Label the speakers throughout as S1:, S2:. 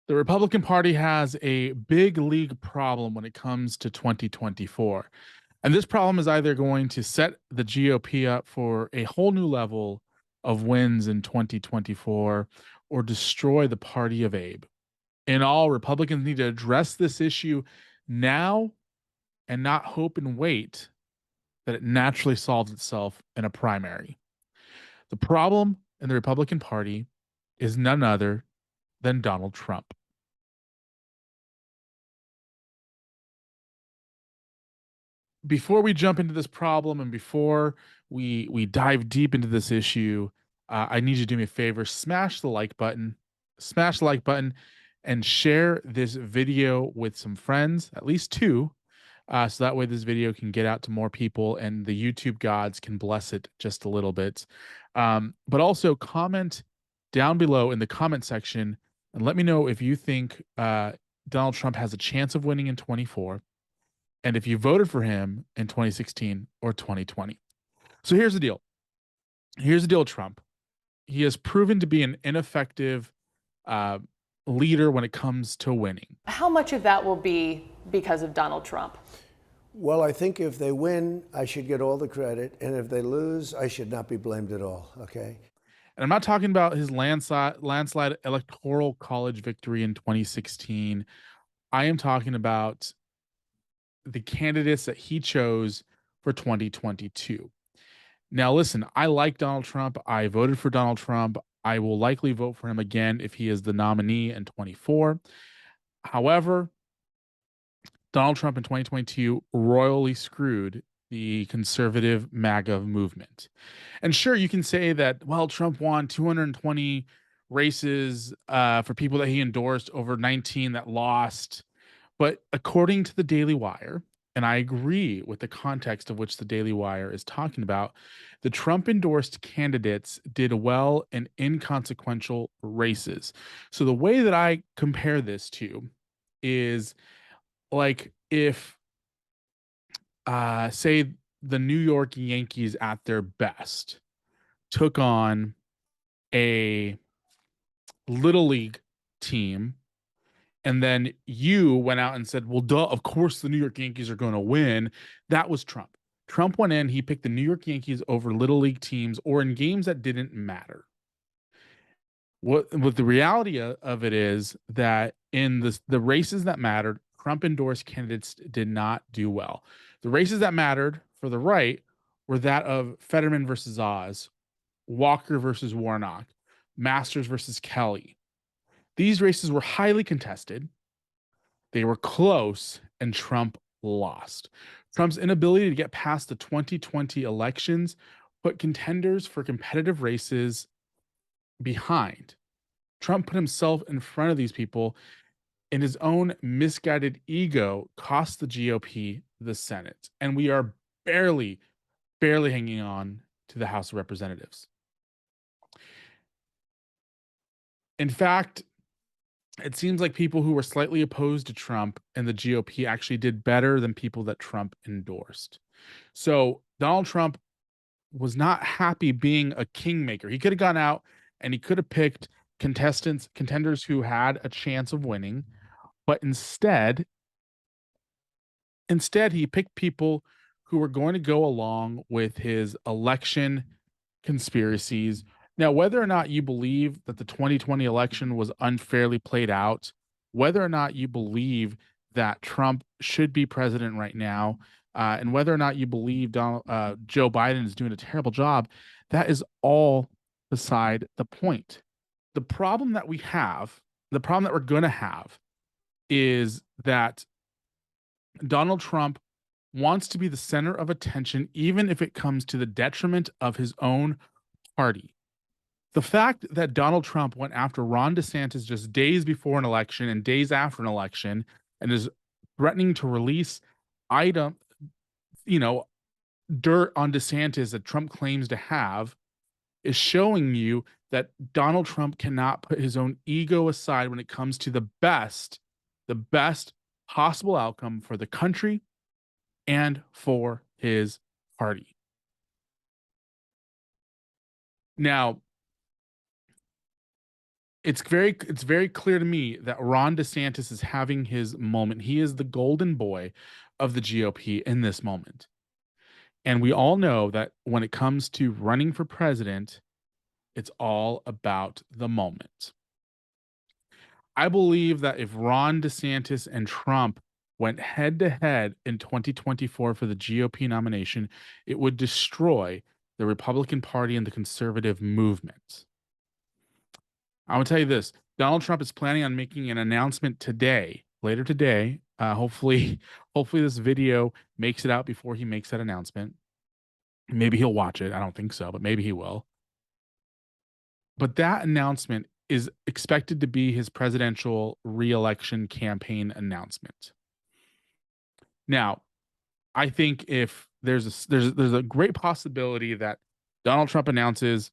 S1: The Republican Party has a big league problem when it comes to 2024. And this problem is either going to set the GOP up for a whole new level of wins in 2024 or destroy the party of Abe. In all, Republicans need to address this issue now and not hope and wait that it naturally solves itself in a primary. The problem in the Republican Party is none other than Donald Trump. Before we jump into this problem and before we dive deep into this issue, I need you to do me a favor: smash the like button, and share this video with some friends, at least two, so that way this video can get out to more people and the YouTube gods can bless it just a little bit. But also comment down below in the comment section and let me know if you think Donald Trump has a chance of winning in 24 and if you voted for him in 2016 or 2020. So here's the deal. Here's the deal with Trump. He has proven to be an ineffective uh, leader when it comes to winning.
S2: How much of that will be because of Donald Trump?
S3: Well, I think if they win, I should get all the credit. And if they lose, I should not be blamed at all. Okay.
S1: And I'm not talking about his landslide electoral college victory in 2016. I am talking about the candidates that he chose for 2022. Now, listen, I like Donald Trump. I voted for Donald Trump. I will likely vote for him again if he is the nominee in 24. However, Donald Trump in 2022 royally screwed the conservative MAGA movement. And sure, you can say that, well, Trump won 220 races for people that he endorsed over 19 that lost. But according to the Daily Wire, and I agree with the context of which the Daily Wire is talking about, the Trump endorsed candidates did well in inconsequential races. So the way that I compare this to is like if say the New York Yankees at their best took on a little league team and then you went out and said, well, duh, of course the New York Yankees are going to win. That was Trump. Trump went in, he picked the New York Yankees over little league teams or in games that didn't matter. What the reality of it is that in the races that mattered, Trump endorsed candidates did not do well. The races that mattered for the right were that of Fetterman versus Oz, Walker versus Warnock, Masters versus Kelly. These races were highly contested. They were close, and Trump lost. Trump's inability to get past the 2020 elections put contenders for competitive races behind. Trump put himself in front of these people, and his own misguided ego cost the GOP the Senate. And we are barely hanging on to the House of Representatives. In fact, it seems like people who were slightly opposed to Trump and the GOP actually did better than people that Trump endorsed. So Donald Trump was not happy being a kingmaker. He could have gone out and he could have picked contenders who had a chance of winning, but instead he picked people who were going to go along with his election conspiracies. Now, whether or not you believe that the 2020 election was unfairly played out, whether or not you believe that Trump should be president right now, and whether or not you believe Joe Biden is doing a terrible job, that is all beside the point. The problem that we have, the problem that we're going to have, is that Donald Trump wants to be the center of attention, even if it comes to the detriment of his own party. The fact that Donald Trump went after Ron DeSantis just days before an election and days after an election and is threatening to release item, dirt on DeSantis that Trump claims to have is showing you that Donald Trump cannot put his own ego aside when it comes to the best possible outcome for the country and for his party. Now, it's very clear to me that Ron DeSantis is having his moment. He is the golden boy of the GOP in this moment. And we all know that when it comes to running for president, it's all about the moment. I believe that if Ron DeSantis and Trump went head to head in 2024 for the GOP nomination, it would destroy the Republican Party and the conservative movement. I will tell you this: Donald Trump is planning on making an announcement today, later today. Hopefully, hopefully this video makes it out before he makes that announcement. Maybe he'll watch it. I don't think so, but maybe he will. But that announcement is expected to be his presidential reelection campaign announcement. Now, I think if there's a great possibility that Donald Trump announces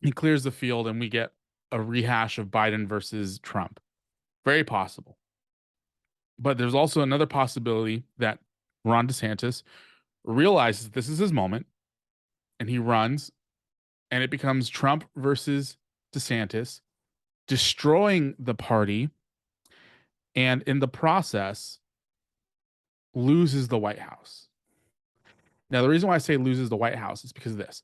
S1: he clears the field and we get a rehash of Biden versus Trump. Very possible. But there's also another possibility that Ron DeSantis realizes this is his moment and he runs and it becomes Trump versus DeSantis, destroying the party, and in the process loses the White House. Now, the reason why I say loses the White House is because of this.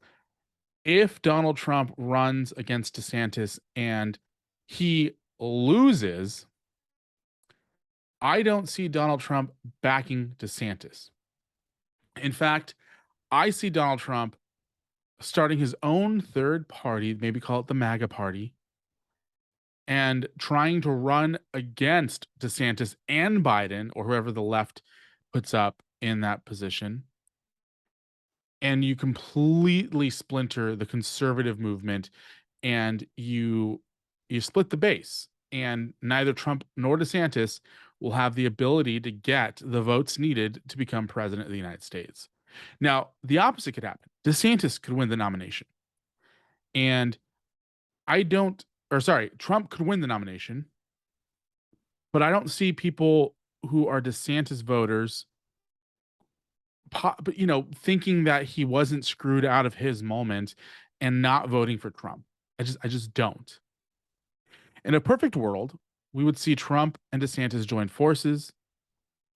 S1: If Donald Trump runs against DeSantis and he loses, I don't see Donald Trump backing DeSantis. In fact, I see Donald Trump starting his own third party, maybe call it the MAGA party, and trying to run against DeSantis and Biden or whoever the left puts up in that position. And you completely splinter the conservative movement and you split the base, and neither Trump nor DeSantis will have the ability to get the votes needed to become president of the United States. Now, the opposite could happen. DeSantis could win the nomination. And Trump could win the nomination, but I don't see people who are DeSantis voters thinking that he wasn't screwed out of his moment and not voting for Trump. I just don't. In a perfect world, we would see Trump and DeSantis join forces.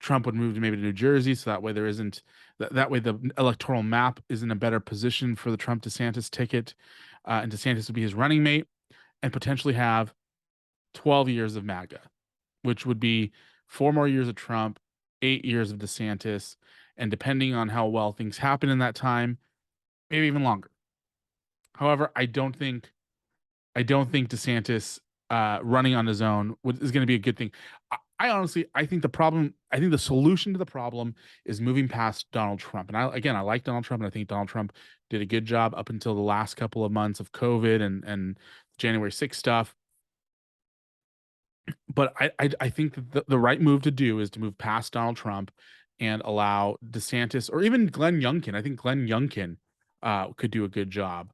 S1: Trump would move to maybe to New Jersey, so that way there isn't that way the electoral map is in a better position for the Trump DeSantis ticket, and DeSantis would be his running mate, and potentially have 12 years of MAGA, which would be 4 more years of Trump, 8 years of DeSantis, and depending on how well things happen in that time, maybe even longer. However, I don't think DeSantis running on his own is going to be a good thing. I honestly, I think the solution to the problem is moving past Donald Trump. And I like Donald Trump, and I think Donald Trump did a good job up until the last couple of months of COVID and January 6th stuff. But I think that the right move to do is to move past Donald Trump and allow DeSantis or even Glenn Youngkin. I think Glenn Youngkin could do a good job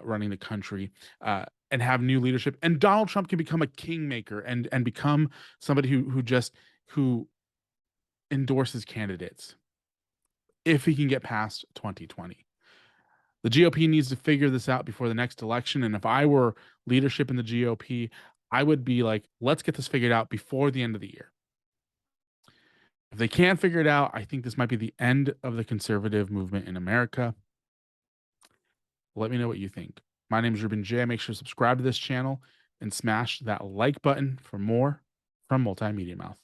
S1: running the country and have new leadership. And Donald Trump can become a kingmaker and become somebody who endorses candidates if he can get past 2020. The GOP needs to figure this out before the next election. And if I were leadership in the GOP, I would be like, let's get this figured out before the end of the year. If they can't figure it out, I think this might be the end of the conservative movement in America. Let me know what you think. My name is Ruben Jay. Make sure to subscribe to this channel and smash that like button for more from Multimedia Mouth.